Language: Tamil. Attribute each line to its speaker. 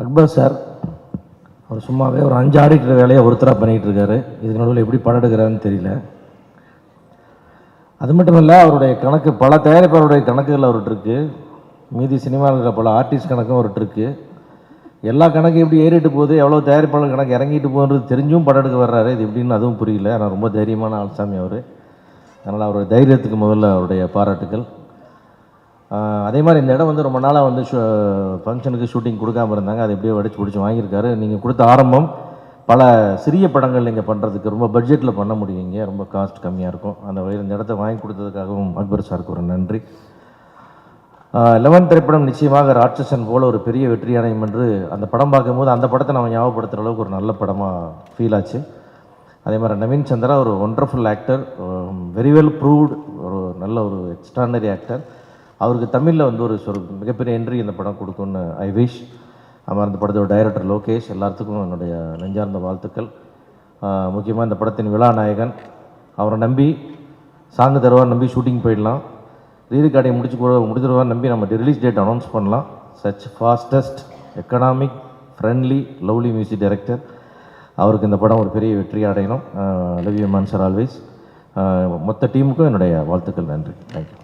Speaker 1: அக்பர் சார் அவர் சும்மாவே ஒரு 5 ஆடிட்டர் வேலையை ஒருத்தராக பண்ணிகிட்டு இருக்காரு. இதுக்கு நடுவில் எப்படி படம் எடுக்கிறாருன்னு தெரியல. அது மட்டும் இல்லை, அவருடைய கணக்கு பல தயாரிப்பாளருடைய கணக்குகள் அவர்கிட்ட இருக்குது. மீதி சினிமாவில் இருக்கிற பல ஆர்டிஸ்ட் கணக்கும் அவர்கிட்ட இருக்குது. எல்லா கணக்கு எப்படி ஏறிட்டு போகுது, எவ்வளோ தயாரிப்பாளர் கணக்கு இறங்கிட்டு போகுன்றது தெரிஞ்சும் படம் எடுக்க வர்றாரு. இது எப்படின்னு அதுவும் புரியல. ஆனால் ரொம்ப தைரியமான ஆள்சாமி அவர். அதனால் அவருடைய தைரியத்துக்கு முதல்ல அவருடைய பாராட்டுக்கள். அதே மாதிரி இந்த இடம் வந்து ரொம்ப நாளாக வந்து ஃபங்க்ஷனுக்கு ஷூட்டிங் கொடுக்காமல் இருந்தாங்க. அதை எப்படியோ வடிச்சு பிடிச்சி வாங்கியிருக்காரு. நீங்கள் கொடுத்த ஆரம்பம் பல சிறிய படங்கள் நீங்கள் பண்ணுறதுக்கு ரொம்ப பட்ஜெட்டில் பண்ண முடியுங்க. ரொம்ப காஸ்ட் கம்மியாக இருக்கும். அந்த வகையில் இந்த இடத்த வாங்கி கொடுத்ததுக்காகவும் அக்பர் சாருக்கு ஒரு நன்றி. 11 திரைப்படம் நிச்சயமாக ராட்சசன் போல் ஒரு பெரிய வெற்றி அடையும் என்று அந்த படம் பார்க்கும்போது அந்த படத்தை நம்ம ஞாபகப்படுத்துகிற அளவுக்கு ஒரு நல்ல படமாக ஃபீல் ஆச்சு. அதே மாதிரி நவீன் சந்திரா ஒரு wonderful actor, very well proved, ஒரு நல்ல ஒரு எக்ஸ்ட்ரானரி ஆக்டர். அவருக்கு தமிழில் வந்து ஒரு மிகப்பெரிய என்ட்ரி இந்த படம் கொடுக்கும்னு ஐ விஷ். அவர் அந்த படத்தோட டைரக்டர் லோகேஷ், எல்லாத்துக்கும் என்னுடைய நெஞ்சார்ந்த வாழ்த்துக்கள். முக்கியமாக இந்த படத்தின் விழா நாயகன், அவரை நம்பி சாங்கு தருவார், நம்பி ஷூட்டிங் போயிடலாம், ரீரிகார்டிங் முடிச்சிருவார் நம்பி நம்ம ரிலீஸ் டேட் அனௌன்ஸ் பண்ணலாம். Such fastest, economic, friendly, lovely music director. அவருக்கு இந்த படம் ஒரு பெரிய வெற்றி அடையணும். Love you man sir always. மொத்த டீமுக்கும் என்னுடைய வாழ்த்துக்கள். நன்றி. தேங்க்யூ.